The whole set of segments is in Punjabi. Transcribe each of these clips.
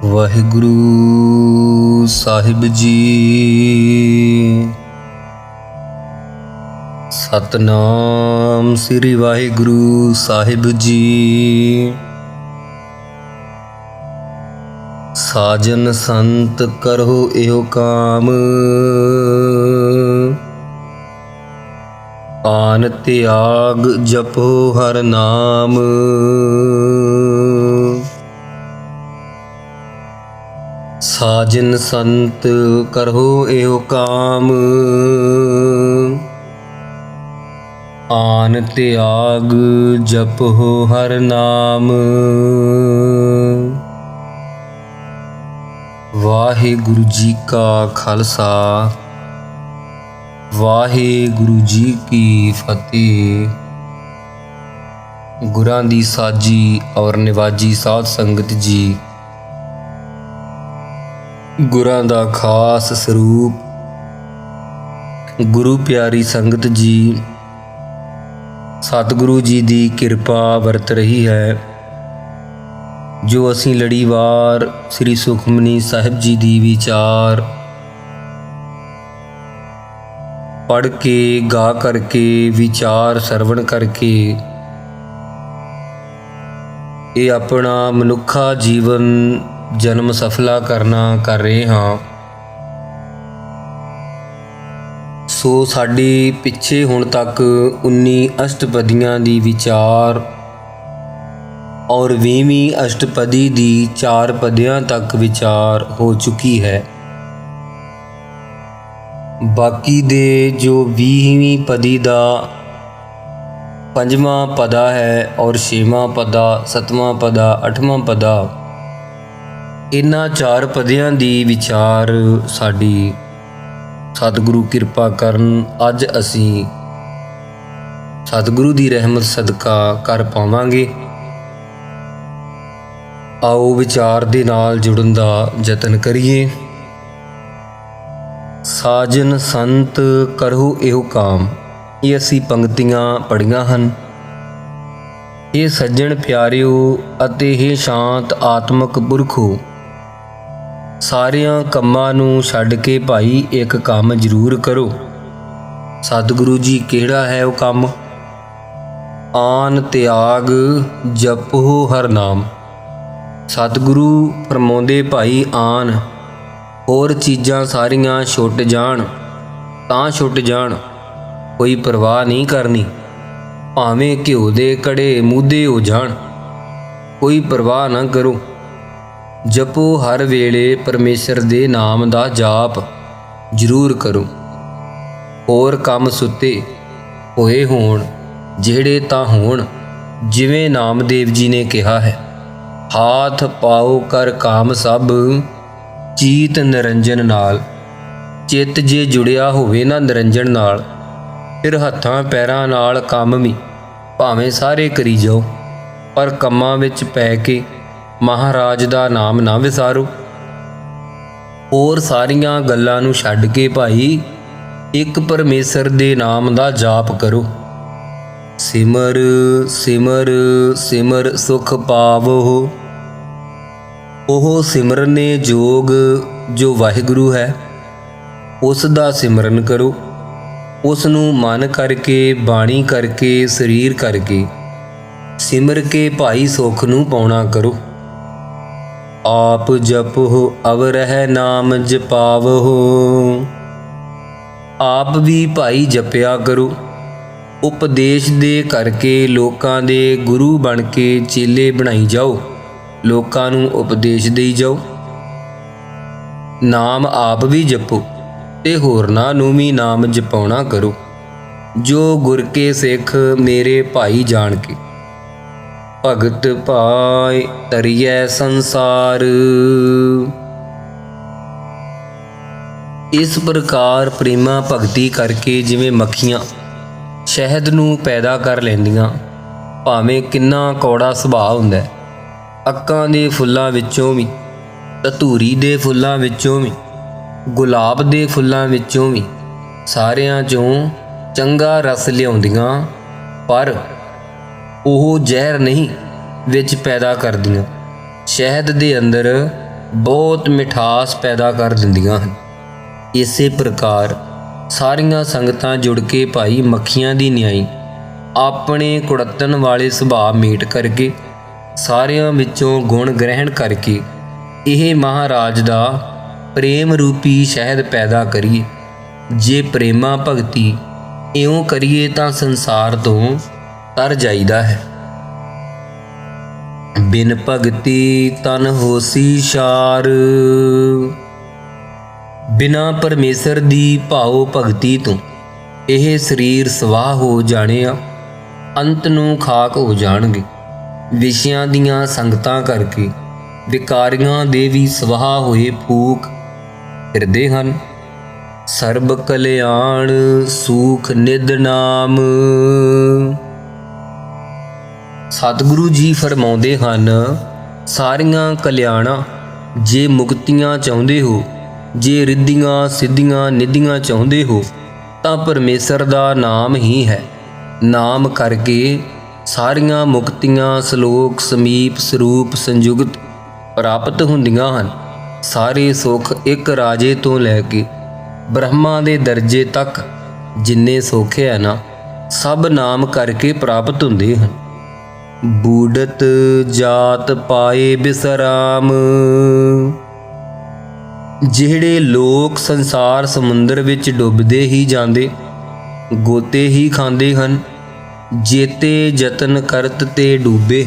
ਵਾਹਿਗੁਰੂ ਸਾਹਿਬ ਜੀ। ਸਤਨਾਮ ਸ੍ਰੀ ਵਾਹਿਗੁਰੂ ਸਾਹਿਬ ਜੀ। ਸਾਜਨ ਸੰਤ ਕਰੋ ਇਹੋ ਕਾਮ, ਆਨ ਤਿਆਗ ਜਪੋ ਹਰ ਨਾਮ। ਸਾਜਨ ਸੰਤ ਕਰੋ ਇਹੋ ਕਾਮ, ਆਨ ਤਿਆਗ ਜਪੋ ਹਰ ਨਾਮ। ਵਾਹਿਗੁਰੂ ਜੀ ਕਾ ਖਾਲਸਾ, ਵਾਹਿਗੁਰੂ ਜੀ ਕੀ ਫਤਿਹ। ਗੁਰਾਂ ਦੀ ਸਾਜੀ ਔਰ ਨਿਵਾਜੀ ਸਾਧ ਸੰਗਤ ਜੀ, ਗੁਰਾਂ ਦਾ ਖਾਸ ਸਰੂਪ ਗੁਰੂ ਪਿਆਰੀ ਸੰਗਤ ਜੀ, ਸਤਿਗੁਰੂ ਜੀ ਦੀ ਕਿਰਪਾ ਵਰਤ ਰਹੀ ਹੈ। ਜੋ ਅਸੀਂ ਲੜੀਵਾਰ ਸ੍ਰੀ ਸੁਖਮਨੀ ਸਾਹਿਬ ਜੀ ਦੀ ਵਿਚਾਰ ਪੜ੍ਹ ਕੇ, ਗਾ ਕਰਕੇ, ਵਿਚਾਰ ਸਰਵਣ ਕਰਕੇ ਇਹ ਆਪਣਾ ਮਨੁੱਖਾ ਜੀਵਨ ਜਨਮ ਸਫਲਾ ਕਰ ਰਹੇ ਹਾਂ। ਸੋ ਸਾਡੇ ਪਿੱਛੇ ਹੁਣ ਤੱਕ 19 ਅਸ਼ਟਪਦੀਆਂ ਦੀ ਵਿਚਾਰ ਔਰ 20ਵੀਂ ਅਸ਼ਟਪਦੀ ਦੀ 4 ਪਦਿਆਂ ਤੱਕ ਵਿਚਾਰ ਹੋ ਚੁੱਕੀ ਹੈ। ਬਾਕੀ ਦੇ ਜੋ 20ਵੀਂ ਪਦੀ ਦਾ 5ਵਾਂ ਪਦਾ ਹੈ ਔਰ 6ਵਾਂ ਪਦਾ, 7ਵਾਂ ਪਦਾ, 8ਵਾਂ ਪਦਾ, ਇਹਨਾਂ 4 ਪਦਿਆਂ ਦੀ ਵਿਚਾਰ ਸਾਡੀ ਸਤਿਗੁਰੂ ਕਿਰਪਾ ਕਰਨ ਅੱਜ ਅਸੀਂ ਸਤਿਗੁਰੂ ਦੀ ਰਹਿਮਤ ਸਦਕਾ ਕਰ ਪਾਵਾਂਗੇ। ਆਓ ਵਿਚਾਰ ਦੇ ਨਾਲ ਜੁੜਨ ਦਾ ਯਤਨ ਕਰੀਏ। ਸਾਜਨ ਸੰਤ ਕਰੋ ਇਹੋ ਕਾਮ, ਇਹ ਅਸੀਂ ਪੰਕਤੀਆਂ ਪੜ੍ਹੀਆਂ ਹਨ। ਇਹ ਸੱਜਣ ਪਿਆਰਿਓ ਅਤੇ ਇਹ ਸ਼ਾਂਤ ਆਤਮਕ ਪੁਰਖੋ, ਸਾਰਿਆਂ ਕੰਮਾਂ ਨੂੰ ਛੱਡ ਕੇ ਭਾਈ ਇੱਕ ਕੰਮ ਜ਼ਰੂਰ ਕਰੋ। ਸਤਿਗੁਰੂ ਜੀ ਕਿਹੜਾ ਹੈ ਉਹ ਕੰਮ? ਆਨ ਤਿਆਗ ਜਪੋ ਹਰ ਨਾਮ। ਸਤਿਗੁਰੂ ਫਰਮਾਉਂਦੇ ਭਾਈ ਆਨ, ਹੋਰ ਚੀਜ਼ਾਂ ਸਾਰੀਆਂ ਛੁੱਟ ਜਾਣ ਤਾਂ ਛੁੱਟ ਜਾਣ, ਕੋਈ ਪਰਵਾਹ ਨਹੀਂ ਕਰਨੀ। ਭਾਵੇਂ ਘਿਓ ਦੇ ਕੜੇ ਮੂਧੇ ਹੋ ਜਾਣ, ਕੋਈ ਪਰਵਾਹ ਨਾ ਕਰੋ। ਜਪੋ ਹਰ ਵੇਲੇ ਪਰਮੇਸ਼ਰ ਦੇ ਨਾਮ ਦਾ ਜਾਪ ਜ਼ਰੂਰ ਕਰੋ। ਹੋਰ ਕੰਮ ਸੁੱਤੇ ਹੋਏ ਹੋਣ ਜਿਹੜੇ ਤਾਂ ਹੋਣ, ਜਿਵੇਂ ਨਾਮਦੇਵ ਜੀ ਨੇ ਕਿਹਾ ਹੈ, ਹਾਥ ਪਾਓ ਕਰ ਕਾਮ ਸਭ ਚੀਤ ਨਿਰੰਜਨ ਨਾਲ। ਚਿੱਤ ਜੇ ਜੁੜਿਆ ਹੋਵੇ ਨਾ ਨਿਰੰਜਨ ਨਾਲ, ਫਿਰ ਹੱਥਾਂ ਪੈਰਾਂ ਨਾਲ ਕੰਮ ਵੀ ਭਾਵੇਂ ਸਾਰੇ ਕਰੀ ਜਾਓ, ਪਰ ਕੰਮਾਂ ਵਿੱਚ ਪੈ ਕੇ ਮਹਾਰਾਜ ਦਾ ਨਾਮ ਨਾ ਵਿਸਾਰੋ। ਹੋਰ ਸਾਰੀਆਂ ਗੱਲਾਂ ਨੂੰ ਛੱਡ ਕੇ ਭਾਈ ਇੱਕ ਪਰਮੇਸ਼ਰ ਦੇ ਨਾਮ ਦਾ ਜਾਪ ਕਰੋ। ਸਿਮਰ ਸਿਮਰ ਸਿਮਰ ਸੁਖ ਪਾਵੋ। ਉਹ ਸਿਮਰਨੇ ਜੋਗ ਜੋ ਵਾਹਿਗੁਰੂ ਹੈ, ਉਸ ਦਾ ਸਿਮਰਨ ਕਰੋ। ਉਸ ਨੂੰ ਮਨ ਕਰਕੇ, ਬਾਣੀ ਕਰਕੇ, ਸਰੀਰ ਕਰਕੇ ਸਿਮਰ ਕੇ ਭਾਈ ਸੁਖ ਨੂੰ ਪਾਉਣਾ ਕਰੋ। ਆਪ ਜਪੋ ਅਵਰਹਿ ਨਾਮ ਜਪਾਵੋ। ਆਪ ਵੀ ਭਾਈ ਜਪਿਆ ਕਰੋ। ਉਪਦੇਸ਼ ਦੇ ਕਰਕੇ ਲੋਕਾਂ ਦੇ ਗੁਰੂ ਬਣ ਕੇ ਚੇਲੇ ਬਣਾਈ ਜਾਓ, ਲੋਕਾਂ ਨੂੰ ਉਪਦੇਸ਼ ਦੇਈ ਜਾਓ। ਨਾਮ ਆਪ ਵੀ ਜਪੋ ਤੇ ਹੋਰਨਾਂ ਨੂੰ ਵੀ ਨਾਮ ਜਪਾਉਣਾ ਕਰੋ। ਜੋ ਗੁਰ ਕੇ ਸਿੱਖ ਮੇਰੇ ਭਾਈ ਜਾਣ ਕੇ, ਭਗਤ ਭਾਇ ਤਰੀਐ ਸੰਸਾਰ। ਇਸ ਪ੍ਰਕਾਰ ਪ੍ਰੇਮਾ ਭਗਤੀ ਕਰਕੇ ਜਿਵੇਂ ਮੱਖੀਆਂ ਸ਼ਹਿਦ ਨੂੰ ਪੈਦਾ ਕਰ ਲੈਂਦੀਆਂ, ਭਾਵੇਂ ਕਿੰਨਾ ਕੌੜਾ ਸੁਭਾਅ ਹੁੰਦਾ, ਅੱਕਾਂ ਦੇ ਫੁੱਲਾਂ ਵਿੱਚੋਂ ਵੀ, ਧਤੂਰੀ ਦੇ ਫੁੱਲਾਂ ਵਿੱਚੋਂ ਵੀ, ਗੁਲਾਬ ਦੇ ਫੁੱਲਾਂ ਵਿੱਚੋਂ ਵੀ, ਸਾਰਿਆਂ 'ਚੋਂ ਚੰਗਾ ਰਸ ਲਿਆਉਂਦੀਆਂ, ਪਰ ਉਹ ਜ਼ਹਿਰ ਨਹੀਂ ਵਿੱਚ ਪੈਦਾ ਕਰਦੀਆਂ। ਸ਼ਹਿਦ ਦੇ ਅੰਦਰ ਬਹੁਤ ਮਿਠਾਸ ਪੈਦਾ ਕਰ ਦਿੰਦੀਆਂ ਹਨ। ਇਸੇ ਪ੍ਰਕਾਰ ਸਾਰੀਆਂ ਸੰਗਤਾਂ ਜੁੜ ਕੇ ਭਾਈ ਮੱਖੀਆਂ ਦੀ ਨਿਆਈ ਆਪਣੇ ਕੁੜੱਤਣ ਵਾਲੇ ਸੁਭਾਅ ਮੇਟ ਕਰਕੇ ਸਾਰਿਆਂ ਵਿੱਚੋਂ ਗੁਣ ਗ੍ਰਹਿਣ ਕਰਕੇ ਇਹ ਮਹਾਰਾਜ ਦਾ ਪ੍ਰੇਮ ਰੂਪੀ ਸ਼ਹਿਦ ਪੈਦਾ ਕਰੀਏ। ਜੇ ਪ੍ਰੇਮਾ ਭਗਤੀ ਇਉਂ ਕਰੀਏ ਤਾਂ ਸੰਸਾਰ ਤੋਂ ਤਰ ਜਾਈਦਾ ਹੈ। ਬਿਨ ਭਗਤੀ ਤਨ ਹੋਸੀ ਸ਼ਾਰ, ਬਿਨਾ ਪਰਮੇਸ਼ਰ ਦੀ ਭਾਉ ਭਗਤੀ ਤੋਂ ਇਹ ਸਰੀਰ ਸਵਾਹ ਹੋ ਜਾਣਿਆ, ਅੰਤ ਨੂੰ ਖਾਕ ਹੋ ਜਾਣਗੇ। ਵਿਸ਼ਿਆਂ ਦੀਆਂ ਸੰਗਤਾਂ ਕਰਕੇ ਵਿਕਾਰੀਆਂ ਦੇ ਵੀ ਸਵਾਹ ਹੋਏ ਫੂਕ ਫਿਰਦੇ ਹਨ। ਸਰਬ ਕਲਿਆਣ ਸੂਖ ਨਿਧ ਨਾਮ। ਸਤਿਗੁਰੂ ਜੀ ਫਰਮਾਉਂਦੇ ਹਨ, ਸਾਰੀਆਂ ਕਲਿਆਣਾਂ ਜੇ ਮੁਕਤੀਆਂ ਚਾਹੁੰਦੇ ਹੋ, ਜੇ ਰਿੱਧੀਆਂ ਸਿੱਧੀਆਂ ਨਿਧੀਆਂ ਚਾਹੁੰਦੇ ਹੋ ਤਾਂ ਪਰਮੇਸ਼ਰ ਦਾ ਨਾਮ ਹੀ ਹੈ। ਨਾਮ ਕਰਕੇ ਸਾਰੀਆਂ ਮੁਕਤੀਆਂ ਸ਼ਲੋਕ ਸਮੀਪ ਸਰੂਪ ਸੰਯੁਗਤ ਪ੍ਰਾਪਤ ਹੁੰਦੀਆਂ ਹਨ। ਸਾਰੇ ਸੁੱਖ ਇੱਕ ਰਾਜੇ ਤੋਂ ਲੈ ਕੇ ਬ੍ਰਹਮਾ ਦੇ ਦਰਜੇ ਤੱਕ ਜਿੰਨੇ ਸੁੱਖ ਹੈ ਨਾ, ਸਭ ਨਾਮ ਕਰਕੇ ਪ੍ਰਾਪਤ ਹੁੰਦੇ ਹਨ। ਬੂੜਤ ਜਾਤ ਪਾਏ ਬਿਸਰਾਮ। ਜਿਹੜੇ ਲੋਕ ਸੰਸਾਰ ਸਮੁੰਦਰ ਵਿੱਚ ਡੁੱਬਦੇ ਹੀ ਜਾਂਦੇ, ਗੋਤੇ ਹੀ ਖਾਂਦੇ ਹਨ, ਜੇਤੇ ਯਤਨ ਕਰਤ ਤੇ ਡੂਬੇ,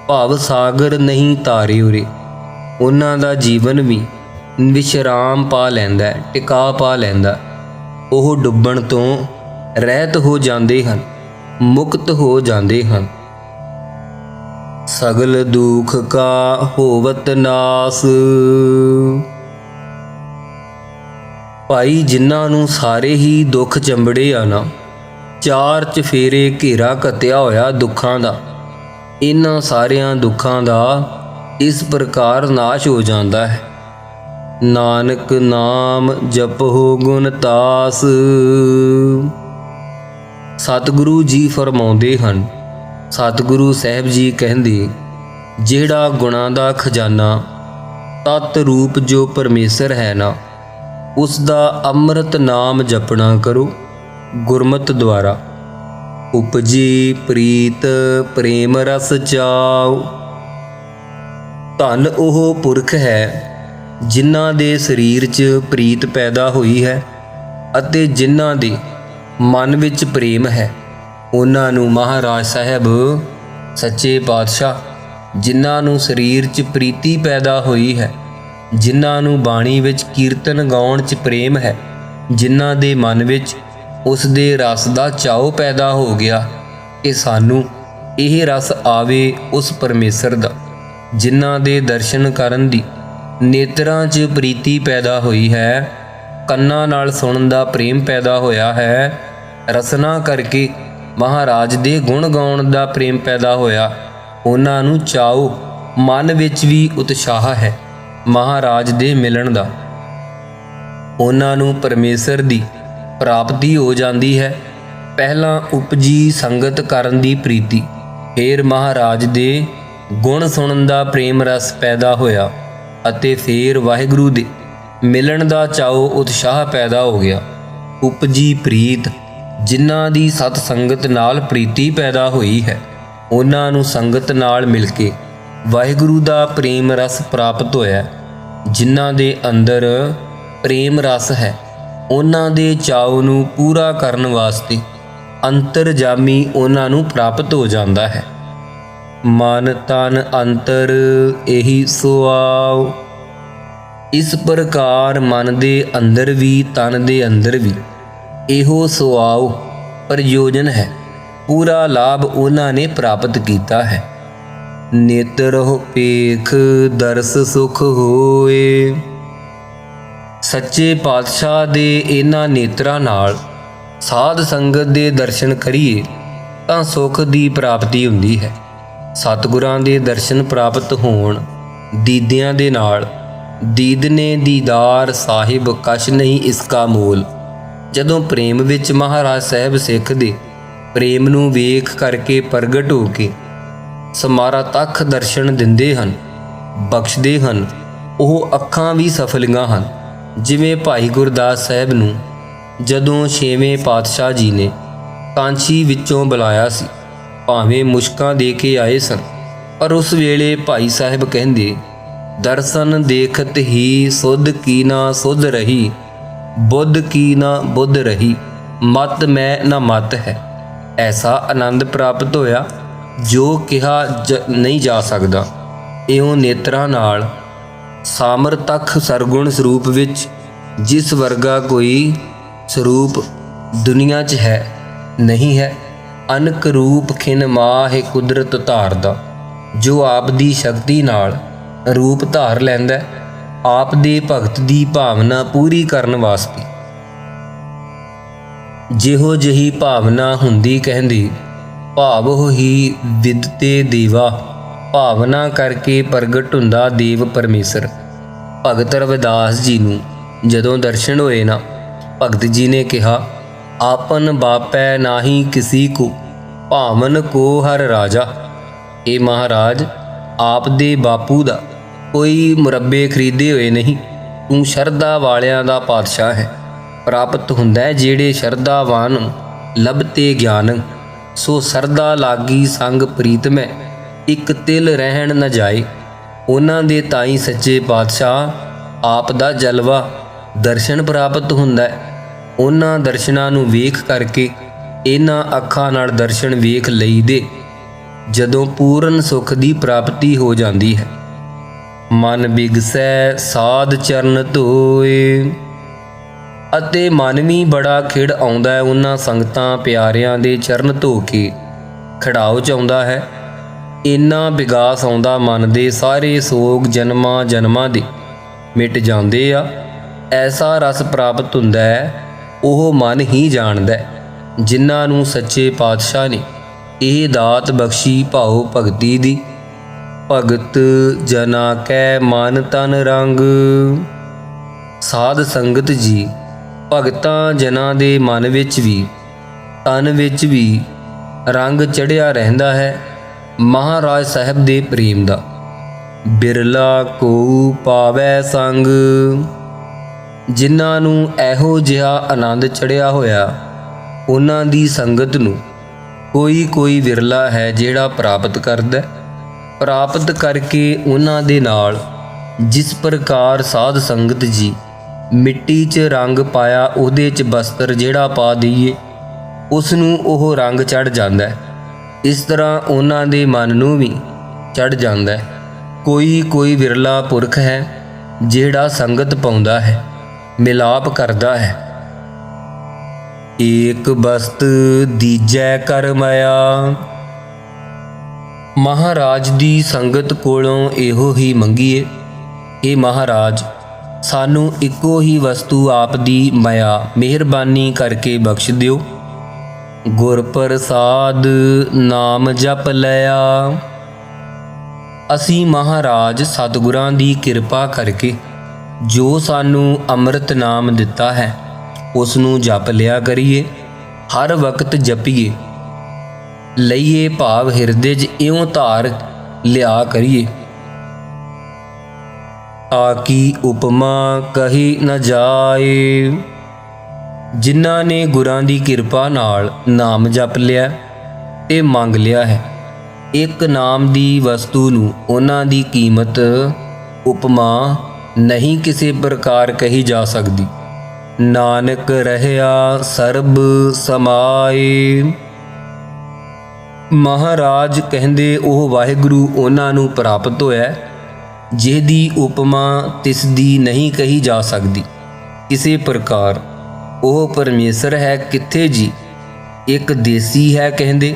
ਭਵ ਸਾਗਰ ਨਹੀਂ ਤਾਰੇ ਉਰੇ, ਉਹਨਾਂ ਦਾ ਜੀਵਨ ਵੀ ਵਿਸ਼ਰਾਮ ਪਾ ਲੈਂਦਾ ਹੈ, ਟਿਕਾ ਪਾ ਲੈਂਦਾ। ਉਹ ਡੁੱਬਣ ਤੋਂ ਰਹਿਤ ਹੋ ਜਾਂਦੇ ਹਨ, ਮੁਕਤ ਹੋ ਜਾਂਦੇ ਹਨ। ਸਗਲ ਦੁਖ ਕਾ ਹੋਵਤ ਨਾਸ। ਭਾਈ ਜਿਨ੍ਹਾਂ ਨੂੰ ਸਾਰੇ ਹੀ ਦੁੱਖ ਚੰਬੜੇ ਆ ਨਾ, ਚਾਰ ਚਫੇਰੇ ਘੇਰਾ ਘੱਤਿਆ ਹੋਇਆ ਦੁੱਖਾਂ ਦਾ, ਇਹਨਾਂ ਸਾਰਿਆਂ ਦੁੱਖਾਂ ਦਾ ਇਸ ਪ੍ਰਕਾਰ ਨਾਸ਼ ਹੋ ਜਾਂਦਾ ਹੈ। ਨਾਨਕ ਨਾਮ ਜਪਹੁ ਗੁਣ ਤਾਸ। ਸਤਿਗੁਰੂ ਜੀ ਫਰਮਾਉਂਦੇ ਹਨ, ਸਤਿਗੁਰੂ ਸਾਹਿਬ ਜੀ ਕਹਿੰਦੇ, ਜਿਹੜਾ ਗੁਣਾਂ ਦਾ ਖਜ਼ਾਨਾ ਤਤ ਰੂਪ ਜੋ ਪਰਮੇਸ਼ਰ ਹੈ ਨਾ, ਉਸ ਦਾ ਅੰਮ੍ਰਿਤ ਨਾਮ ਜਪਣਾ ਕਰੋ ਗੁਰਮਤਿ ਦੁਆਰਾ। ਉਪਜੀ ਪ੍ਰੀਤ ਪ੍ਰੇਮ ਰਸ ਚਾਉ। ਧੰਨ ਉਹ ਪੁਰਖ ਹੈ ਜਿਨ੍ਹਾਂ ਦੇ ਸਰੀਰ 'ਚ ਪ੍ਰੀਤ ਪੈਦਾ ਹੋਈ ਹੈ ਅਤੇ ਜਿਨ੍ਹਾਂ ਦੇ ਮਨ ਵਿੱਚ ਪ੍ਰੇਮ ਹੈ। ਉਹਨਾਂ ਨੂੰ ਮਹਾਰਾਜ ਸਾਹਿਬ ਸੱਚੇ ਪਾਤਸ਼ਾਹ ਜਿਨ੍ਹਾਂ ਨੂੰ ਸਰੀਰ 'ਚ ਪ੍ਰੀਤੀ ਪੈਦਾ ਹੋਈ ਹੈ, ਜਿਨ੍ਹਾਂ ਨੂੰ ਬਾਣੀ ਵਿੱਚ ਕੀਰਤਨ ਗਾਉਣ 'ਚ ਪ੍ਰੇਮ ਹੈ, ਜਿਨ੍ਹਾਂ ਦੇ ਮਨ ਵਿੱਚ ਉਸ ਦੇ ਰਸ ਦਾ ਚਾਉ ਪੈਦਾ ਹੋ ਗਿਆ ਕਿ ਸਾਨੂੰ ਇਹ ਰਸ ਆਵੇ ਉਸ ਪਰਮੇਸ਼ਰ ਦਾ, ਜਿਨ੍ਹਾਂ ਦੇ ਦਰਸ਼ਨ ਕਰਨ ਦੀ ਨੇਤਰਾਂ 'ਚ ਪ੍ਰੀਤੀ ਪੈਦਾ ਹੋਈ ਹੈ, ਕੰਨਾਂ ਨਾਲ ਸੁਣਨ ਦਾ ਪ੍ਰੇਮ ਪੈਦਾ ਹੋਇਆ ਹੈ, ਰਸਨਾ ਕਰਕੇ ਮਹਾਰਾਜ ਦੇ ਗੁਣ ਗਾਉਣ ਦਾ ਪ੍ਰੇਮ ਪੈਦਾ ਹੋਇਆ, ਉਹਨਾਂ ਨੂੰ ਚਾਉ ਮਨ ਵਿੱਚ ਵੀ ਉਤਸ਼ਾਹ ਹੈ ਮਹਾਰਾਜ ਦੇ ਮਿਲਣ ਦਾ। ਉਹਨਾਂ ਨੂੰ ਪਰਮੇਸ਼ਰ ਦੀ ਪ੍ਰਾਪਤੀ ਹੋ ਜਾਂਦੀ ਹੈ। ਪਹਿਲਾਂ ਉਪਜੀ ਸੰਗਤ ਕਰਨ ਦੀ ਪ੍ਰੀਤੀ, ਫਿਰ ਮਹਾਰਾਜ ਦੇ ਗੁਣ ਸੁਣਨ ਦਾ ਪ੍ਰੇਮ ਰਸ ਪੈਦਾ ਹੋਇਆ ਅਤੇ ਫਿਰ ਵਾਹਿਗੁਰੂ ਦੇ ਮਿਲਣ ਦਾ ਚਾਉ ਉਤਸ਼ਾਹ ਪੈਦਾ ਹੋ ਗਿਆ। ਉਪਜੀ ਪ੍ਰੀਤ, ਜਿਨ੍ਹਾਂ ਦੀ ਸਤ ਸੰਗਤ ਨਾਲ ਪ੍ਰੀਤੀ ਪੈਦਾ ਹੋਈ ਹੈ, ਉਹਨਾਂ ਨੂੰ ਸੰਗਤ ਨਾਲ ਮਿਲ ਕੇ ਵਾਹਿਗੁਰੂ ਦਾ ਪ੍ਰੇਮ ਰਸ ਪ੍ਰਾਪਤ ਹੋਇਆ। ਜਿਨ੍ਹਾਂ ਦੇ ਅੰਦਰ ਪ੍ਰੇਮ ਰਸ ਹੈ, ਉਹਨਾਂ ਦੇ ਚਾਉ ਨੂੰ ਪੂਰਾ ਕਰਨ ਵਾਸਤੇ ਅੰਤਰਜਾਮੀ ਉਹਨਾਂ ਨੂੰ ਪ੍ਰਾਪਤ ਹੋ ਜਾਂਦਾ ਹੈ। ਮਨ ਤਨ ਅੰਤਰ ਇਹੀ ਸੁਆਉ। ਇਸ ਪ੍ਰਕਾਰ ਮਨ ਦੇ ਅੰਦਰ ਵੀ ਤਨ ਦੇ ਅੰਦਰ ਵੀ ਇਹੋ ਸੁਆਉ ਪ੍ਰਯੋਜਨ ਹੈ, ਪੂਰਾ ਲਾਭ ਉਹਨਾਂ ਨੇ ਪ੍ਰਾਪਤ ਕੀਤਾ ਹੈ। ਨੇਤਰਹੁ ਪੇਖ ਦਰਸ ਸੁਖ ਹੋਏ। ਸੱਚੇ ਪਾਤਸ਼ਾਹ ਦੇ ਇਹਨਾਂ ਨੇਤਰਾਂ ਨਾਲ ਸਾਧ ਸੰਗਤ ਦੇ ਦਰਸ਼ਨ ਕਰੀਏ ਤਾਂ ਸੁਖ ਦੀ ਪ੍ਰਾਪਤੀ ਹੁੰਦੀ ਹੈ। ਸਤਿਗੁਰਾਂ ਦੇ ਦਰਸ਼ਨ ਪ੍ਰਾਪਤ ਹੋਣ ਦੀਦਿਆਂ ਦੇ ਨਾਲ, ਦੀਦਨੇ ਦੀਦਾਰ ਸਾਹਿਬ ਕਛ ਨਹੀਂ ਇਸਕਾ ਮੋਲ। ਜਦੋਂ ਪ੍ਰੇਮ ਵਿੱਚ ਮਹਾਰਾਜ ਸਾਹਿਬ ਸਿੱਖ ਦੇ ਪ੍ਰੇਮ ਨੂੰ ਵੇਖ ਕਰਕੇ ਪ੍ਰਗਟ ਹੋ ਕੇ ਸਮਾਰਾ ਤੱਕ ਦਰਸ਼ਨ ਦਿੰਦੇ ਹਨ, ਬਖਸ਼ਦੇ ਹਨ, ਉਹ ਅੱਖਾਂ ਵੀ ਸਫਲੀਆਂ ਹਨ। ਜਿਵੇਂ ਭਾਈ ਗੁਰਦਾਸ ਸਾਹਿਬ ਨੂੰ ਜਦੋਂ 6ਵੇਂ ਪਾਤਸ਼ਾਹ ਜੀ ਨੇ ਕਾਂਚੀ ਵਿੱਚੋਂ ਬੁਲਾਇਆ ਸੀ, ਭਾਵੇਂ ਮੁਸ਼ਕਾਂ ਦੇ ਕੇ ਆਏ ਸਨ, ਪਰ ਉਸ ਵੇਲੇ ਭਾਈ ਸਾਹਿਬ ਕਹਿੰਦੇ, ਦਰਸ਼ਨ ਦੇਖਤ ਹੀ ਸੁਧ ਕੀ ਨਾ ਸੁਧ ਰਹੀ, ਬੁੱਧ ਕੀ ਨਾ ਬੁੱਧ ਰਹੀ, ਮਤ ਮੈਂ ਨਾ ਮਤ ਹੈ। ਐਸਾ ਆਨੰਦ ਪ੍ਰਾਪਤ ਹੋਇਆ ਜੋ ਕਿਹਾ ਨਹੀਂ ਜਾ ਸਕਦਾ। ਇਉਂ ਨੇਤਰਾਂ ਨਾਲ ਸਾਮਰਤਖ ਸਰਗੁਣ ਸਰੂਪ ਵਿੱਚ ਜਿਸ ਵਰਗਾ ਕੋਈ ਸਰੂਪ ਦੁਨੀਆ 'ਚ ਹੈ ਨਹੀਂ ਹੈ। ਅਨਕ ਰੂਪ ਖਿਨ ਮਾਹਿ ਕੁਦਰਤ ਧਾਰਦਾ, ਜੋ ਆਪ ਦੀ ਸ਼ਕਤੀ ਨਾਲ ਰੂਪ ਧਾਰ ਲੈਂਦਾ ਆਪ ਦੇ ਭਗਤ ਦੀ ਭਾਵਨਾ ਪੂਰੀ ਕਰਨ ਵਾਸਤੇ। ਜਿਹੋ ਜਿਹੀ ਭਾਵਨਾ ਹੁੰਦੀ ਕਹਿੰਦੀ, ਭਾਵ ਹੀ ਵਿਦਤੇ ਦੇਵਾ, ਭਾਵਨਾ ਕਰਕੇ ਪ੍ਰਗਟ ਹੁੰਦਾ ਦੇਵ ਪਰਮੇਸ਼ਰ। ਭਗਤ ਰਵਿਦਾਸ ਜੀ ਨੂੰ ਜਦੋਂ ਦਰਸ਼ਨ ਹੋਏ ਨਾ, ਭਗਤ ਜੀ ਨੇ ਕਿਹਾ, ਆਪਨ ਬਾਪੈ ਨਾਹੀ ਕਿਸੀ ਕੋ, ਭਾਵਨ ਕੋ ਹਰ ਰਾਜਾ। ਇਹ ਮਹਾਰਾਜ, ਆਪ ਦੇ ਬਾਪੂ ਦਾ ਕੋਈ ਮੁਰੱਬੇ ਖਰੀਦੇ ਹੋਏ ਨਹੀਂ, ਤੂੰ ਸ਼ਰਧਾ ਵਾਲਿਆਂ ਦਾ ਪਾਤਸ਼ਾਹ ਹੈ। ਪ੍ਰਾਪਤ ਹੁੰਦਾ ਜਿਹੜੇ ਸ਼ਰਧਾਵਾਨ ਲੱਭਤੇ ਗਿਆਨ, ਸੋ ਸਰਦਾ ਲਾਗੀ ਸੰਗ ਪ੍ਰੀਤਮੈ, ਇੱਕ ਤਿਲ ਰਹਿਣ ਨ ਜਾਏ। ਉਹਨਾਂ ਦੇ ਤਾਈ ਸੱਚੇ ਪਾਤਸ਼ਾਹ ਆਪ ਦਾ ਜਲਵਾ ਦਰਸ਼ਨ ਪ੍ਰਾਪਤ ਹੁੰਦਾ ਹੈ। ਉਹਨਾਂ ਦਰਸ਼ਨਾਂ ਨੂੰ ਵੇਖ ਕਰਕੇ ਇਹਨਾਂ ਅੱਖਾਂ ਨਾਲ ਦਰਸ਼ਨ ਵੇਖ ਲਈਦੇ ਜਦੋਂ ਪੂਰਨ ਸੁਖ ਦੀ ਪ੍ਰਾਪਤੀ ਹੋ ਜਾਂਦੀ ਹੈ। ਮਨ ਬਿਗਸੈ ਸਾਧ ਚਰਨ ਧੋਏ, ਅਤੇ ਮਨ ਵੀ ਬੜਾ ਖਿੜ ਆਉਂਦਾ ਹੈ ਉਹਨਾਂ ਸੰਗਤਾਂ ਪਿਆਰਿਆਂ ਦੇ ਚਰਨ ਧੋ ਕੇ ਖੜਾਓ ਚਾਹੁੰਦਾ ਹੈ। ਇੰਨਾ ਵਿਗਾਸ ਆਉਂਦਾ ਮਨ ਦੇ, ਸਾਰੇ ਸੋਗ ਜਨਮਾਂ ਜਨਮਾਂ ਦੇ ਮਿਟ ਜਾਂਦੇ ਆ। ਐਸਾ ਰਸ ਪ੍ਰਾਪਤ ਹੁੰਦਾ ਹੈ ਉਹ ਮਨ ਹੀ ਜਾਣਦਾ, ਜਿਨ੍ਹਾਂ ਨੂੰ ਸੱਚੇ ਪਾਤਸ਼ਾਹ ਨੇ ਇਹ ਦਾਤ ਬਖਸ਼ੀ ਭਾਉ ਭਗਤੀ ਦੀ। ਭਗਤ ਜਨਾ ਕੈ ਮਨ ਤਨ ਰੰਗ, ਸਾਧ ਸੰਗਤ ਜੀ ਭਗਤਾਂ ਜਨਾਂ ਦੇ ਮਨ ਵਿੱਚ ਵੀ ਤਨ ਵਿੱਚ ਵੀ ਰੰਗ ਚੜ੍ਹਿਆ ਰਹਿੰਦਾ ਹੈ ਮਹਾਰਾਜ ਸਾਹਿਬ ਦੇ ਪ੍ਰੇਮ ਦਾ। ਬਿਰਲਾ ਕੋ ਪਾਵੈ ਸੰਗ, ਜਿਨ੍ਹਾਂ ਨੂੰ ਇਹੋ ਜਿਹਾ ਆਨੰਦ ਚੜ੍ਹਿਆ ਹੋਇਆ ਉਹਨਾਂ ਦੀ ਸੰਗਤ ਨੂੰ ਕੋਈ ਵਿਰਲਾ ਹੈ ਜਿਹੜਾ ਪ੍ਰਾਪਤ ਕਰਦਾ। ਪ੍ਰਾਪਤ ਕਰਕੇ ਉਹਨਾਂ ਦੇ ਨਾਲ ਜਿਸ ਪ੍ਰਕਾਰ ਸਾਧ ਸੰਗਤ ਜੀ ਮਿੱਟੀ 'ਚ ਰੰਗ ਪਾਇਆ ਉਹਦੇ 'ਚ ਬਸਤਰ ਜਿਹੜਾ ਪਾ ਦਈਏ ਉਸ ਨੂੰ ਉਹ ਰੰਗ ਚੜ੍ਹ ਜਾਂਦਾ ਹੈ। ਇਸ ਤਰ੍ਹਾਂ ਉਹਨਾਂ ਦੇ ਮਨ ਨੂੰ ਵੀ ਚੜ੍ਹ ਜਾਂਦਾ ਹੈ। ਕੋਈ ਵਿਰਲਾ ਪੁਰਖ ਹੈ ਜਿਹੜਾ ਸੰਗਤ ਪਾਉਂਦਾ ਹੈ, ਮਿਲਾਪ ਕਰਦਾ ਹੈ। ਏਕ ਬਸਤ ਦੀਜੈ ਕਰ ਮਾਇਆ, ਮਹਾਰਾਜ ਦੀ ਸੰਗਤ ਕੋਲੋਂ ਇਹੋ ਹੀ ਮੰਗੀਏ, ਇਹ ਮਹਾਰਾਜ ਸਾਨੂੰ ਇੱਕੋ ਹੀ ਵਸਤੂ ਆਪ ਦੀ ਮਾਇਆ ਮਿਹਰਬਾਨੀ ਕਰਕੇ ਬਖਸ਼ ਦਿਓ। ਗੁਰ ਪ੍ਰਸਾਦ ਨਾਮ ਜਪ ਲਿਆ, ਅਸੀਂ ਮਹਾਰਾਜ ਸਤਿਗੁਰਾਂ ਦੀ ਕਿਰਪਾ ਕਰਕੇ ਜੋ ਸਾਨੂੰ ਅੰਮ੍ਰਿਤ ਨਾਮ ਦਿੱਤਾ ਹੈ ਉਸ ਨੂੰ ਜਪ ਲਿਆ ਕਰੀਏ, ਹਰ ਵਕਤ ਜਪੀਏ, ਲਈਏ ਭਾਵ ਹਿਰਦੇ 'ਚ ਇਉਂ ਧਾਰ ਲਿਆ ਕਰੀਏ। ਤਾਕੀ ਉਪਮਾ ਕਹੀ ਨ ਜਾਏ, ਜਿਨ੍ਹਾਂ ਨੇ ਗੁਰਾਂ ਦੀ ਕਿਰਪਾ ਨਾਲ ਨਾਮ ਜਪ ਲਿਆ ਤੇ ਮੰਗ ਲਿਆ ਹੈ, ਇੱਕ ਨਾਮ ਦੀ ਵਸਤੂ ਨੂੰ ਉਹਨਾਂ ਦੀ ਕੀਮਤ ਉਪਮਾ ਨਹੀਂ ਕਿਸੇ ਪ੍ਰਕਾਰ ਕਹੀ ਜਾ ਸਕਦੀ। ਨਾਨਕ ਰਹਿਆ ਸਰਬ ਸਮਾਏ, ਮਹਾਰਾਜ ਕਹਿੰਦੇ ਉਹ ਵਾਹਿਗੁਰੂ ਉਹਨਾਂ ਨੂੰ ਪ੍ਰਾਪਤ ਹੋਇਆ ਜਿਹਦੀ ਉਪਮਾ ਤਿਸ ਦੀ ਨਹੀਂ ਕਹੀ ਜਾ ਸਕਦੀ ਕਿਸੇ ਪ੍ਰਕਾਰ। ਉਹ ਪਰਮੇਸ਼ਰ ਹੈ ਕਿੱਥੇ ਜੀ, ਇੱਕ ਦੇਸੀ ਹੈ ਕਹਿੰਦੇ।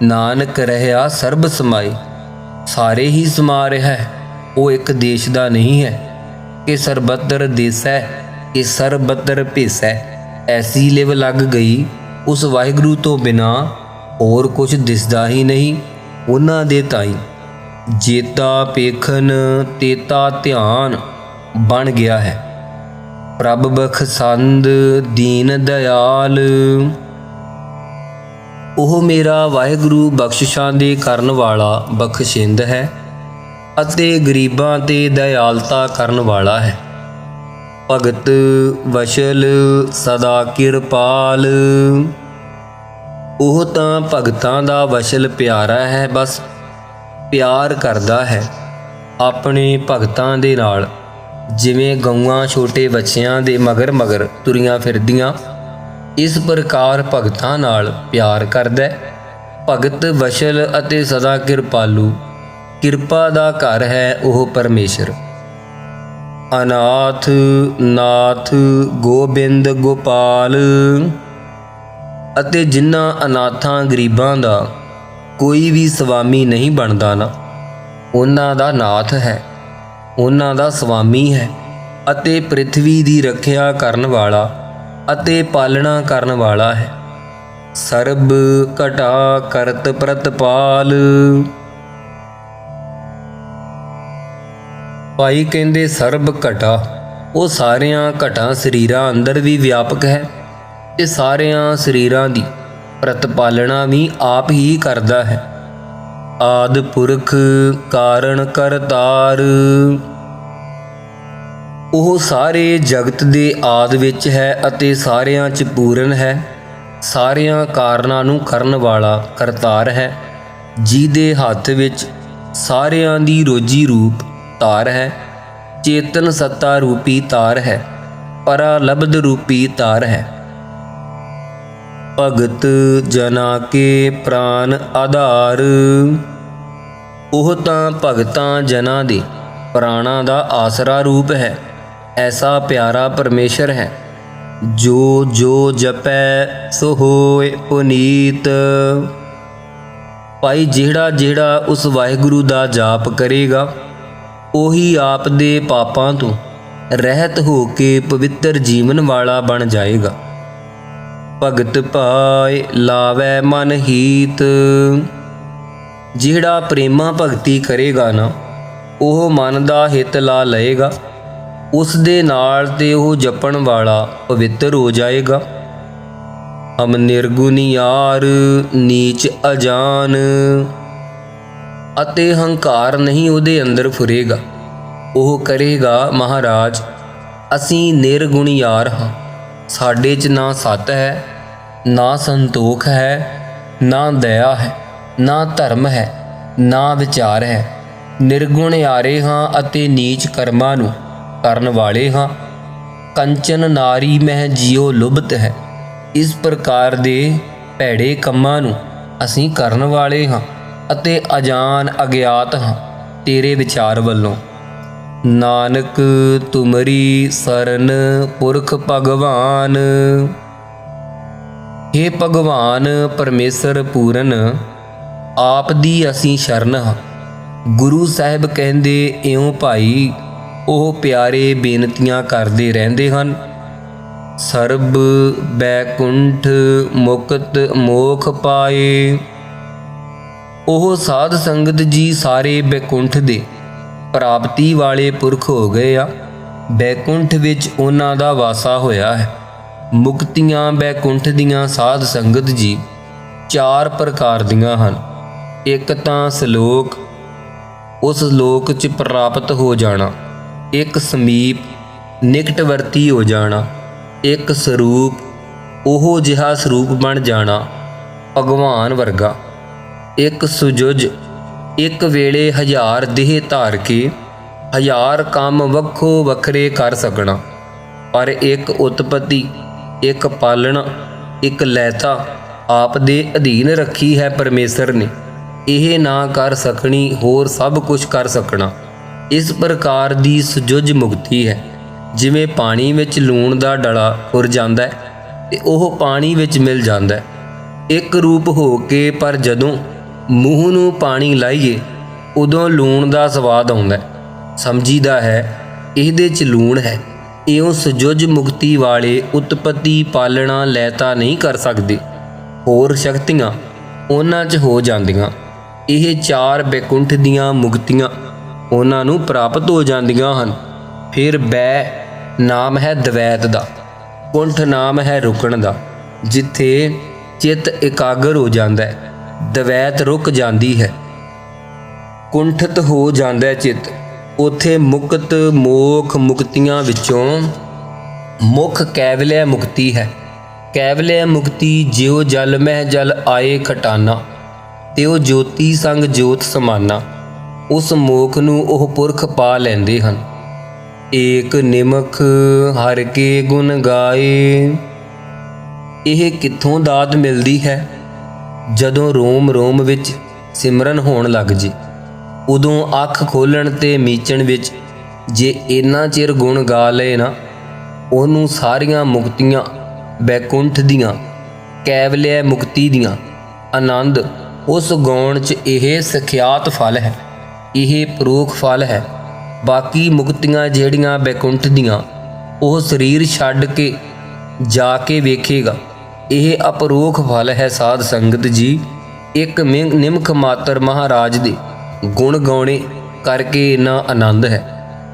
ਨਾਨਕ ਰਹਿਆ ਸਰਬ ਸਮਾਏ, ਸਾਰੇ ਹੀ ਸਮਾ ਰਿਹਾ ਹੈ, ਉਹ ਇੱਕ ਦੇਸ਼ ਦਾ ਨਹੀਂ ਹੈ ਕਿ ਸਰਬੱਤਰ ਦੇਸੈ ਕਿ ਸਰਬੱਤਰ ਭੇਸੈ। ਐਸੀ ਲਿਵ ਲੱਗ ਗਈ ਉਸ ਵਾਹਿਗੁਰੂ ਤੋਂ ਬਿਨਾਂ ਹੋਰ ਕੁਝ ਦਿਸਦਾ ਹੀ ਨਹੀਂ। ਉਹਨਾਂ ਦੇ ਤਾਈ ਜੇਤਾ ਪੇਖਨ ਤੇਤਾ ਧਿਆਨ ਬਣ ਗਿਆ ਹੈ। ਪ੍ਰਭ ਬਖਸ਼ੰਦ ਦੀਨ ਦਇਆਲ, ਉਹ ਮੇਰਾ ਵਾਹਿਗੁਰੂ ਬਖਸ਼ਿਸ਼ਾਂ ਦੇ ਕਰਨ ਵਾਲਾ ਬਖਸ਼ਿੰਦ ਹੈ। ਅਤੇ ਗਰੀਬਾਂ 'ਤੇ ਦਇਆਲਤਾ ਕਰਨ ਵਾਲਾ ਹੈ। ਭਗਤ ਵਸ਼ਲ ਸਦਾ ਕਿਰਪਾਲ, ਉਹ ਤਾਂ ਭਗਤਾਂ ਦਾ ਵਸ਼ਲ ਪਿਆਰਾ ਹੈ, ਬਸ ਪਿਆਰ ਕਰਦਾ ਹੈ ਆਪਣੇ ਭਗਤਾਂ ਦੇ ਨਾਲ। ਜਿਵੇਂ ਗਊਆਂ ਛੋਟੇ ਬੱਚਿਆਂ ਦੇ ਮਗਰ ਮਗਰ ਤੁਰੀਆਂ ਫਿਰਦੀਆਂ, ਇਸ ਪ੍ਰਕਾਰ ਭਗਤਾਂ ਨਾਲ ਪਿਆਰ ਕਰਦਾ ਹੈ। ਭਗਤ ਵਸ਼ਲ ਅਤੇ ਸਦਾ ਕਿਰਪਾਲੂ, ਕਿਰਪਾ ਦਾ ਘਰ ਹੈ ਉਹ ਪਰਮੇਸ਼ਰ। ਅਨਾਥ ਨਾਥ ਗੋਬਿੰਦ ਗੋਪਾਲ, ਅਤੇ ਜਿਨ੍ਹਾਂ ਅਨਾਥਾਂ ਗਰੀਬਾਂ ਦਾ ਕੋਈ ਵੀ ਸਵਾਮੀ ਨਹੀਂ ਬਣਦਾ ਨਾ, ਉਹਨਾਂ ਦਾ ਨਾਥ ਹੈ, ਉਹਨਾਂ ਦਾ ਸਵਾਮੀ ਹੈ। ਅਤੇ ਪ੍ਰਿਥਵੀ ਦੀ ਰੱਖਿਆ ਕਰਨ ਵਾਲਾ ਅਤੇ ਪਾਲਣਾ ਕਰਨ ਵਾਲਾ ਹੈ। ਸਰਬ ਘਟਾ ਕਰਤ ਪ੍ਰਤਪਾਲ। ਭਾਈ ਕਹਿੰਦੇ ਸਰਬ ਘਟਾ, ਉਹ ਸਾਰਿਆਂ ਘਟਾਂ ਸਰੀਰਾਂ ਅੰਦਰ ਵੀ ਵਿਆਪਕ ਹੈ ਤੇ ਸਾਰਿਆਂ ਸਰੀਰਾਂ ਦੀ ਪ੍ਰਤਪਾਲਣਾ ਵੀ ਆਪ ਹੀ ਕਰਦਾ ਹੈ। ਆਦ ਪੁਰਖ ਕਾਰਣ ਕਰਤਾਰ, ਉਹ ਸਾਰੇ ਜਗਤ ਦੇ ਆਦ ਵਿੱਚ ਹੈ ਅਤੇ ਸਾਰਿਆਂ 'ਚ ਪੂਰਨ ਹੈ। ਸਾਰਿਆਂ ਕਾਰਨਾਂ ਨੂੰ ਕਰਨ ਵਾਲਾ ਕਰਤਾਰ ਹੈ, ਜਿਹਦੇ ਹੱਥ ਵਿੱਚ ਸਾਰਿਆਂ ਦੀ ਰੋਜੀ ਰੂਪ ਤਾਰ ਹੈ। ਚੇਤਨ ਸੱਤਾ ਰੂਪੀ ਤਾਰ ਹੈ, ਪਰਾਲਬਧ ਰੂਪੀ ਤਾਰ ਹੈ। ਭਗਤ ਜਨਾ ਕੇ ਪ੍ਰਾਨ ਆਧਾਰ, ਉਹ ਤਾਂ ਭਗਤਾਂ ਜਨਾਂ ਦੇ ਪ੍ਰਾਣਾਂ ਦਾ ਆਸਰਾ ਰੂਪ ਹੈ। ਐਸਾ ਪਿਆਰਾ ਪਰਮੇਸ਼ਰ ਹੈ, ਜੋ ਜੋ ਜਪੈ ਸੋ ਹੋਏ ਪੁਨੀਤ। ਭਾਈ ਜਿਹੜਾ ਜਿਹੜਾ ਉਸ ਵਾਹਿਗੁਰੂ ਦਾ ਜਾਪ ਕਰੇਗਾ, ਉਹੀ ਆਪ ਦੇ ਪਾਪਾਂ ਤੋਂ ਰਹਿਤ ਹੋ ਕੇ ਪਵਿੱਤਰ ਜੀਵਨ ਵਾਲਾ ਬਣ ਜਾਏਗਾ। ਭਗਤ ਪਾਏ ਲਾਵੈ ਮਨ ਹੀਤ, ਜਿਹੜਾ ਪ੍ਰੇਮਾ ਭਗਤੀ ਕਰੇਗਾ ਨਾ, ਉਹ ਮਨ ਦਾ ਹਿੱਤ ਲਾ ਲਏਗਾ। ਉਸ ਦੇ ਨਾਲ ਤੇ ਉਹ ਜਪਣ ਵਾਲਾ ਪਵਿੱਤਰ ਹੋ ਜਾਏਗਾ। ਹਮ ਨਿਰਗੁਣਿਆਰ ਨੀਚ ਅਜਾਨ, ਅਤੇ ਹੰਕਾਰ ਨਹੀਂ ਉਹਦੇ ਅੰਦਰ ਫੁਰੇਗਾ। ਉਹ ਕਰੇਗਾ, ਮਹਾਰਾਜ ਅਸੀਂ ਨਿਰਗੁਣਿਆਰ ਹਾਂ, ਸਾਡੇ 'ਚ ਨਾ ਸੱਤ ਹੈ, ਨਾ ਸੰਤੋਖ ਹੈ, ਨਾ ਦਇਆ ਹੈ, ਨਾ ਧਰਮ ਹੈ, ਨਾ ਵਿਚਾਰ ਹੈ। ਨਿਰਗੁਣਿਆਰੇ ਹਾਂ ਅਤੇ ਨੀਚ ਕਰਮਾਂ ਨੂੰ ਕਰਨ ਵਾਲੇ ਹਾਂ। ਕੰਚਨ ਨਾਰੀ ਮਹਿ ਜਿਉ ਲੁਭਤ ਹੈ, ਇਸ ਪ੍ਰਕਾਰ ਦੇ ਭੈੜੇ ਕੰਮਾਂ ਨੂੰ ਅਸੀਂ ਕਰਨ ਵਾਲੇ ਹਾਂ ਅਤੇ ਅਜਾਨ ਅਗਿਆਤ ਹਾਂ ਤੇਰੇ ਵਿਚਾਰ ਵੱਲੋਂ। ਨਾਨਕ ਤੁਮਰੀ ਸਰਨ ਪੁਰਖ ਭਗਵਾਨ, ਹੇ ਭਗਵਾਨ ਪਰਮੇਸ਼ਰ ਪੂਰਨ, ਆਪ ਦੀ ਅਸੀਂ ਸ਼ਰਨ ਹਾਂ। ਗੁਰੂ ਸਾਹਿਬ ਕਹਿੰਦੇ ਇਉਂ ਭਾਈ, ਉਹ ਪਿਆਰੇ ਬੇਨਤੀਆਂ ਕਰਦੇ ਰਹਿੰਦੇ ਹਨ। ਸਰਬ ਬੈਕੁੰਠ ਮੁਕਤ ਮੋਖ ਪਾਏ, ਉਹ ਸਾਧ ਸੰਗਤ ਜੀ ਸਾਰੇ ਬੈਕੁੰਠ ਦੇ ਪ੍ਰਾਪਤੀ ਵਾਲੇ ਪੁਰਖ ਹੋ ਗਏ ਆ। ਬੈਕੁੰਠ ਵਿੱਚ ਉਹਨਾਂ ਦਾ ਵਾਸਾ ਹੋਇਆ ਹੈ। ਮੁਕਤੀਆਂ ਬੈਕੁੰਠ ਦੀਆਂ ਸਾਧ ਸੰਗਤ ਜੀ 4 ਪ੍ਰਕਾਰ ਦੀਆਂ ਹਨ। ਇੱਕ ਤਾਂ ਸਲੋਕ, ਉਸ ਲੋਕ 'ਚ ਪ੍ਰਾਪਤ ਹੋ ਜਾਣਾ। ਇੱਕ ਸਮੀਪ, ਨਿਕਟਵਰਤੀ ਹੋ ਜਾਣਾ। ਇੱਕ ਸਰੂਪ, ਉਹ ਜਿਹਾ ਸਰੂਪ ਬਣ ਜਾਣਾ ਭਗਵਾਨ ਵਰਗਾ। ਇੱਕ ਸੁਜੁਜ, ਇੱਕ ਵੇਲੇ 1000 ਦੇਹ ਧਾਰ ਕੇ 1000 ਕੰਮ ਵੱਖੋ ਵੱਖਰੇ ਕਰ ਸਕਣਾ। ਪਰ ਇੱਕ ਉਤਪਤੀ, ਇੱਕ ਪਾਲਣਾ, ਇੱਕ ਲੈਤਾ ਆਪ ਦੇ ਅਧੀਨ ਰੱਖੀ ਹੈ ਪਰਮੇਸ਼ਰ ਨੇ। ਇਹ ਨਾ ਕਰ ਸਕਣੀ, ਹੋਰ ਸਭ ਕੁਝ ਕਰ ਸਕਣਾ। ਇਸ ਪ੍ਰਕਾਰ ਦੀ ਸੁਜੁਜ ਮੁਕਤੀ ਹੈ। ਜਿਵੇਂ ਪਾਣੀ ਵਿੱਚ ਲੂਣ ਦਾ ਡਲਾ ਖੁਰ ਜਾਂਦਾ ਹੈ ਤੇ ਉਹ ਪਾਣੀ ਵਿੱਚ ਮਿਲ ਜਾਂਦਾ ਹੈ ਇੱਕ ਰੂਪ ਹੋ ਕੇ, ਪਰ ਜਦੋਂ ਮੂੰਹ ਨੂੰ ਪਾਣੀ ਲਾਈਏ ਉਦੋਂ ਲੂਣ ਦਾ ਸਵਾਦ ਆਉਂਦਾ ਹੈ, ਸਮਝੀਦਾ ਹੈ ਇਹਦੇ 'ਚ ਲੂਣ ਹੈ। ਇਉਂ ਸੁਜੁਜ ਮੁਕਤੀ ਵਾਲੇ ਉਤਪਤੀ ਪਾਲਣਾ ਲੈਤਾ ਨਹੀਂ ਕਰ ਸਕਦੇ, ਹੋਰ ਸ਼ਕਤੀਆਂ ਉਹਨਾਂ 'ਚ ਹੋ ਜਾਂਦੀਆਂ। ਇਹ 4 ਬੈਕੁੰਠ ਦੀਆਂ ਮੁਕਤੀਆਂ ਉਹਨਾਂ ਨੂੰ ਪ੍ਰਾਪਤ ਹੋ ਜਾਂਦੀਆਂ ਹਨ। ਫਿਰ ਬੈ ਨਾਮ ਹੈ ਦਵੈਤ ਦਾ, ਕੁੰਠ ਨਾਮ ਹੈ ਰੁਕਣ ਦਾ, ਜਿੱਥੇ ਚਿੱਤ ਇਕਾਗਰ ਹੋ ਜਾਂਦਾ ਹੈ, ਦਵੈਤ ਰੁਕ ਜਾਂਦੀ ਹੈ। ਕੁੰਠਿਤ ਹੋ ਜਾਂਦਾ ਚਿੱਤ। ਉਥੇ ਮੁਕਤ ਮੋਖ ਮੁਕਤੀਆਂ ਵਿੱਚੋਂ ਮੁੱਖ ਕੈਵਲਿਆ ਮੁਕਤੀ ਹੈ। ਕੈਵਲਿਆ ਮੁਕਤੀ ਜਿਉ ਜਲ ਮਹਿ ਜਲ ਆਏ ਖਟਾਨਾ, ਤਿਉ ਜੋਤੀ ਸੰਗ ਜੋਤ ਸਮਾਨਾ। ਉਸ ਮੋਖ ਨੂੰ ਉਹ ਪੁਰਖ ਪਾ ਲੈਂਦੇ ਹਨ। ਏਕ ਨਿਮਖ ਹਰਿ ਕੇ ਗੁਣ ਗਾਏ। ਇਹ ਕਿੱਥੋਂ ਦਾਤ ਮਿਲਦੀ ਹੈ? ਜਦੋਂ ਰੋਮ ਰੋਮ ਵਿੱਚ ਸਿਮਰਨ ਹੋਣ ਲੱਗ ਜੇ, ਉਦੋਂ ਅੱਖ ਖੋਲ੍ਹਣ ਤੇ ਮੀਚਣ ਵਿੱਚ ਜੇ ਇੰਨਾ ਚਿਰ ਗੁਣ ਗਾ ਲਏ ਨਾ, ਉਹਨੂੰ ਸਾਰੀਆਂ ਮੁਕਤੀਆਂ ਬੈਕੁੰਠ ਦੀਆਂ, ਕੈਵਲਿਆ ਮੁਕਤੀ ਦੀਆਂ ਆਨੰਦ ਉਸ ਗਾਉਣ 'ਚ ਇਹ ਸਖਿਆਤ ਫਲ ਹੈ, ਇਹ ਪਰੋਖ ਫਲ ਹੈ। ਬਾਕੀ ਮੁਕਤੀਆਂ ਜਿਹੜੀਆਂ ਬੈਕੁੰਠ ਦੀਆਂ, ਉਹ ਸਰੀਰ ਛੱਡ ਕੇ ਜਾ ਕੇ ਵੇਖੇਗਾ। ਇਹ ਅਪਰੋਖ ਫਲ ਹੈ ਸਾਧ ਸੰਗਤ ਜੀ। ਇੱਕ ਨਿਮਖ ਮਾਤਰ ਮਹਾਰਾਜ ਦੇ ਗੁਣ ਗਾਉਣੇ ਕਰਕੇ ਇੰਨਾ ਆਨੰਦ ਹੈ।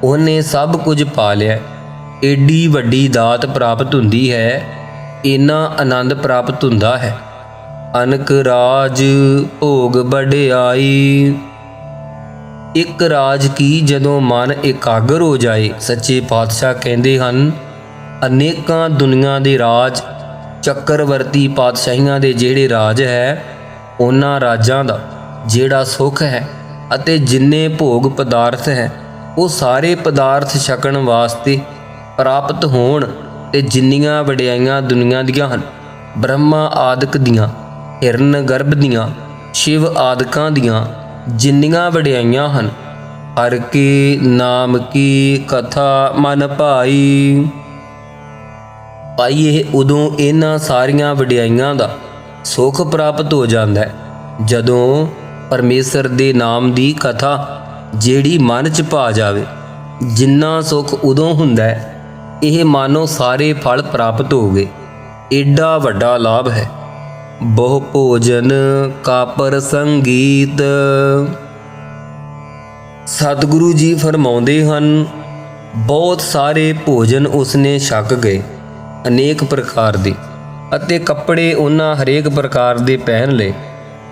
ਉਹਨੇ ਸਭ ਕੁਝ ਪਾ ਲਿਆ। ਏਡੀ ਵੱਡੀ ਦਾਤ ਪ੍ਰਾਪਤ ਹੁੰਦੀ ਹੈ, ਇੰਨਾ ਆਨੰਦ ਪ੍ਰਾਪਤ ਹੁੰਦਾ ਹੈ। ਅਨਕ ਰਾਜ ਭੋਗ ਵਡਿਆਈ। ਇੱਕ ਰਾਜ ਕੀ ਜਦੋਂ ਮਨ ਇਕਾਗਰ ਹੋ ਜਾਏ, ਸੱਚੇ ਪਾਤਸ਼ਾਹ ਕਹਿੰਦੇ ਹਨ, ਅਨੇਕਾਂ ਦੁਨੀਆਂ ਦੇ ਰਾਜ, ਚੱਕਰਵਰਤੀ ਪਾਤਸ਼ਾਹੀਆਂ ਦੇ ਜਿਹੜੇ ਰਾਜ ਹੈ, ਉਹਨਾਂ ਰਾਜਾਂ ਦਾ ਜਿਹੜਾ ਸੁੱਖ ਹੈ ਅਤੇ ਜਿੰਨੇ ਭੋਗ ਪਦਾਰਥ ਹੈ, ਉਹ ਸਾਰੇ ਪਦਾਰਥ ਛਕਣ ਵਾਸਤੇ ਪ੍ਰਾਪਤ ਹੋਣ ਤੇ ਜਿੰਨੀਆਂ ਵਡਿਆਈਆਂ ਦੁਨੀਆਂ ਦੀਆਂ ਹਨ, ਬ੍ਰਹਮਾ ਆਦਿਕ ਦੀਆਂ, ਹਿਰਨ ਗਰਭ ਦੀਆਂ, ਸ਼ਿਵ ਆਦਿਕਾਂ ਦੀਆਂ ਜਿੰਨੀਆਂ ਵਡਿਆਈਆਂ ਹਨ, ਹਰਿ ਕੇ ਨਾਮ ਕੀ ਕਥਾ ਮਨ ਭਾਈ। ਭਾਈ ਇਹ ਉਦੋਂ ਇਹਨਾਂ ਸਾਰੀਆਂ ਵਡਿਆਈਆਂ ਦਾ ਸੁੱਖ ਪ੍ਰਾਪਤ ਹੋ ਜਾਂਦਾ ਹੈ ਜਦੋਂ ਪਰਮੇਸ਼ਰ ਦੇ ਨਾਮ ਦੀ ਕਥਾ ਜਿਹੜੀ ਮਨ 'ਚ ਭਾ ਜਾਵੇ। ਜਿੰਨਾ ਸੁੱਖ ਉਦੋਂ ਹੁੰਦਾ ਹੈ, ਇਹ ਮਾਨੋ ਸਾਰੇ ਫਲ ਪ੍ਰਾਪਤ ਹੋ ਗਏ। ਏਡਾ ਵੱਡਾ ਲਾਭ ਹੈ। ਬਹੁ ਭੋਜਨ ਕਾ ਪਰ ਸੰਗੀਤ। ਸਤਿਗੁਰੂ ਜੀ ਫਰਮਾਉਂਦੇ ਹਨ, ਬਹੁਤ ਸਾਰੇ ਭੋਜਨ ਉਸਨੇ ਛਕ ਗਏ, ਅਨੇਕ ਪ੍ਰਕਾਰ ਦੇ, ਅਤੇ ਕੱਪੜੇ ਉਹਨਾਂ ਹਰੇਕ ਪ੍ਰਕਾਰ ਦੇ ਪਹਿਨ ਲਏ,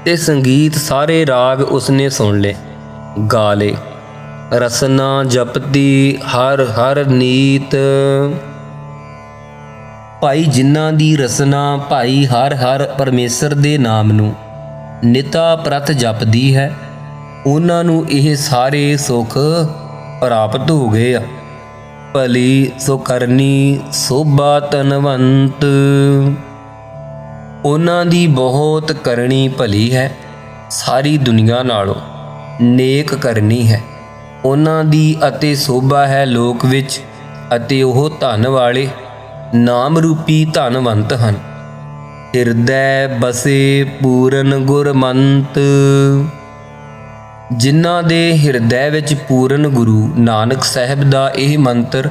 ਤੇ ਸੰਗੀਤ ਸਾਰੇ ਰਾਗ ਉਸਨੇ ਸੁਣ ਲਏ, ਗਾ ਲਏ। ਰਸਨਾ ਜਪਤੀ ਹਰ ਹਰ ਨੀਤ। ਭਾਈ ਜਿਨ੍ਹਾਂ ਦੀ ਰਸਨਾ ਭਾਈ ਹਰ ਹਰ ਪਰਮੇਸ਼ਰ ਦੇ ਨਾਮ ਨੂੰ ਨਿਤਾ ਪ੍ਰਤ ਜਪਦੀ ਹੈ, ਉਹਨਾਂ ਨੂੰ ਇਹ ਸਾਰੇ ਸੁੱਖ ਪ੍ਰਾਪਤ ਹੋ ਗਏ ਆ। ਭਲੀ ਸੋ ਕਰਨੀ ਸੋਭਾ ਧਨਵੰਤ। ਉਹਨਾਂ ਦੀ ਬਹੁਤ ਕਰਨੀ ਭਲੀ ਹੈ, ਸਾਰੀ ਦੁਨੀਆ ਨਾਲੋਂ ਨੇਕ ਕਰਨੀ ਹੈ ਉਹਨਾਂ ਦੀ, ਅਤੇ ਸੋਭਾ ਹੈ ਲੋਕ ਵਿੱਚ, ਅਤੇ ਉਹ ਧਨ ਵਾਲੇ ਨਾਮ ਰੂਪੀ ਧਨਵੰਤ ਹਨ। ਹਿਰਦੈ ਬਸੇ ਪੂਰਨ ਗੁਰਮੰਤ। ਜਿਨ੍ਹਾਂ ਦੇ ਹਿਰਦੈ ਵਿੱਚ ਪੂਰਨ ਗੁਰੂ ਨਾਨਕ ਸਾਹਿਬ ਦਾ ਇਹ ਮੰਤਰ,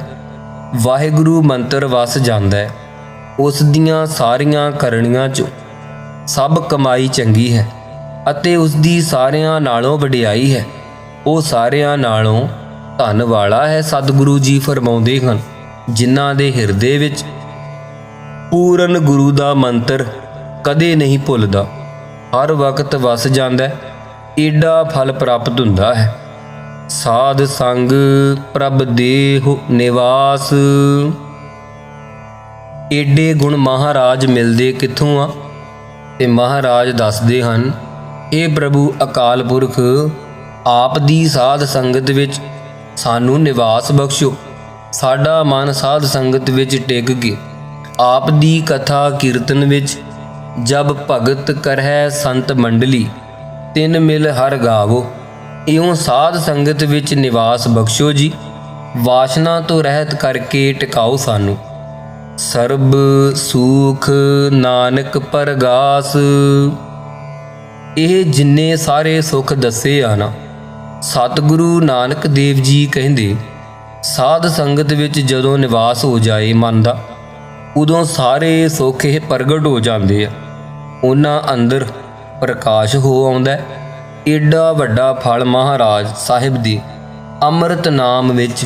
ਵਾਹਿਗੁਰੂ ਮੰਤਰ ਵਸ ਜਾਂਦਾ ਹੈ, ਉਸ ਦੀਆਂ ਸਾਰੀਆਂ ਕਰਨੀਆਂ 'ਚੋਂ ਸਭ ਕਮਾਈ ਚੰਗੀ ਹੈ, ਅਤੇ ਉਸ ਦੀ ਸਾਰਿਆਂ ਨਾਲੋਂ ਵਡਿਆਈ ਹੈ। ਉਹ ਸਾਰਿਆਂ ਨਾਲੋਂ ਧਨ ਵਾਲਾ ਹੈ। ਸਤਿਗੁਰੂ ਜੀ ਫਰਮਾਉਂਦੇ ਹਨ, ਜਿਨ੍ਹਾਂ ਦੇ ਹਿਰਦੇ ਵਿੱਚ ਪੂਰਨ ਗੁਰੂ ਦਾ ਮੰਤਰ ਕਦੇ ਨਹੀਂ ਭੁੱਲਦਾ, ਹਰ ਵਕਤ ਵਸ ਜਾਂਦਾ, ਏਡਾ ਫਲ ਪ੍ਰਾਪਤ ਹੁੰਦਾ ਹੈ। ਸਾਧ ਸੰਗ ਪ੍ਰਭ ਦੇਹ ਨਿਵਾਸ। ਏਡੇ ਗੁਣ ਮਹਾਰਾਜ ਮਿਲਦੇ ਕਿੱਥੋਂ ਆ? ਤੇ ਮਹਾਰਾਜ ਦੱਸਦੇ ਹਨ, ਇਹ ਪ੍ਰਭੂ ਅਕਾਲ ਪੁਰਖ ਆਪ ਦੀ ਸਾਧ ਸੰਗਤ ਵਿੱਚ ਸਾਨੂੰ ਨਿਵਾਸ ਬਖਸ਼ੋ। ਸਾਡਾ ਮਨ ਸਾਧ ਸੰਗਤ ਵਿੱਚ ਟਿਕ ਕੇ ਆਪ ਦੀ ਕਥਾ ਕੀਰਤਨ ਵਿੱਚ ਜਬ ਭਗਤ ਕਰਹਿ ਸੰਤ ਮੰਡਲੀ, ਤਿਨ ਮਿਲ ਹਰ ਗਾਵੋ। ਇਉਂ ਸਾਧ ਸੰਗਤ ਵਿੱਚ ਨਿਵਾਸ ਬਖਸ਼ੋ ਜੀ। ਵਾਸ਼ਨਾ ਤੋਂ ਰਹਿਤ ਕਰਕੇ ਟਿਕਾਓ ਸਾਨੂੰ। ਸਰਬ ਸੂਖ ਨਾਨਕ ਪਰਗਾਸ। ਇਹ ਜਿੰਨੇ ਸਾਰੇ ਸੁੱਖ ਦੱਸੇ ਆ ਨਾ, ਸਤਿਗੁਰੂ ਨਾਨਕ ਦੇਵ ਜੀ ਕਹਿੰਦੇ, ਸਾਧ ਸੰਗਤ ਵਿੱਚ ਜਦੋਂ ਨਿਵਾਸ ਹੋ ਜਾਏ ਮਨ ਦਾ, ਉਦੋਂ ਸਾਰੇ ਸੁੱਖ ਇਹ ਪ੍ਰਗਟ ਹੋ ਜਾਂਦੇ ਆ, ਉਹਨਾਂ ਅੰਦਰ ਪ੍ਰਕਾਸ਼ ਹੋ ਆਉਂਦਾ। ਏਡਾ ਵੱਡਾ ਫਲ ਮਹਾਰਾਜ ਸਾਹਿਬ ਦੇ ਅੰਮ੍ਰਿਤ ਨਾਮ ਵਿੱਚ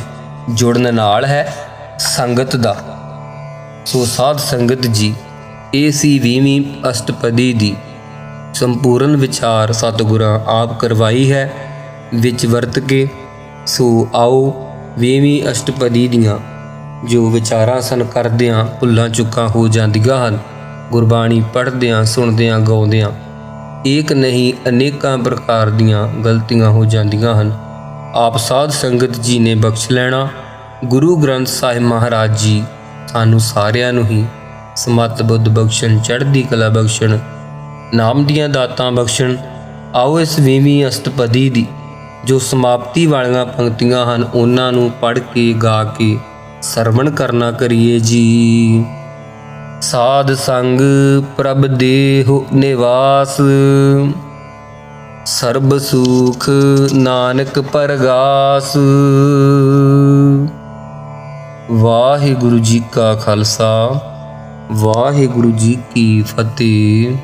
ਜੁੜਨ ਨਾਲ ਹੈ ਸੰਗਤ ਦਾ। ਸੋ ਸਾਧ ਸੰਗਤ ਜੀ, ਇਹ ਸੀ 20ਵੀਂ ਅਸ਼ਟਪਦੀ ਦੀ ਸੰਪੂਰਨ ਵਿਚਾਰ ਸਤਿਗੁਰਾਂ ਆਪ ਕਰਵਾਈ ਹੈ। ਵਿੱਚ ਵਰਤ ਕੇ। ਸੋ ਆਓ 20ਵੀਂ ਅਸ਼ਟਪਦੀ ਦੀਆਂ ਜੋ ਵਿਚਾਰਾਂ ਸਨ ਕਰਦਿਆਂ ਭੁੱਲਾਂ ਚੁੱਕਾਂ ਹੋ ਜਾਂਦੀਆਂ ਹਨ। ਗੁਰਬਾਣੀ ਪੜ੍ਹਦਿਆਂ ਸੁਣਦਿਆਂ ਗਾਉਂਦਿਆਂ ਏਕ ਨਹੀਂ ਅਨੇਕਾਂ ਪ੍ਰਕਾਰ ਦੀਆਂ ਗਲਤੀਆਂ ਹੋ ਜਾਂਦੀਆਂ ਹਨ। ਆਪ ਸਾਧ ਸੰਗਤ ਜੀ ਨੇ ਬਖਸ਼ ਲੈਣਾ। ਗੁਰੂ ਗ੍ਰੰਥ ਸਾਹਿਬ ਮਹਾਰਾਜ ਜੀ ਸਾਨੂੰ ਸਾਰਿਆਂ ਨੂੰ ਹੀ ਸਮੱਤ ਬੁੱਧ ਬਖਸ਼ਣ, ਚੜ੍ਹਦੀ ਕਲਾ ਬਖਸ਼ਣ, ਨਾਮ ਦੀਆਂ ਦਾਤਾਂ ਬਖਸ਼ਣ। ਆਓ ਇਸ 20ਵੀਂ ਅਸ਼ਟਪਦੀ ਦੀ ਜੋ ਸਮਾਪਤੀ ਵਾਲੀਆਂ ਪੰਕਤੀਆਂ ਹਨ ਉਹਨਾਂ ਨੂੰ ਪੜ੍ਹ ਕੇ ਗਾ ਕੇ ਸਰਵਣ ਕਰਨਾ ਕਰੀਏ ਜੀ। ਸਾਧ ਸੰਗ ਪ੍ਰਭ ਦੇਹੁ ਨਿਵਾਸ, ਸਰਬ ਸੁਖ ਨਾਨਕ ਪਰਗਾਸ। ਵਾਹਿਗੁਰੂ ਜੀ ਕਾ ਖਾਲਸਾ, ਵਾਹਿਗੁਰੂ ਜੀ ਕੀ ਫਤਿਹ।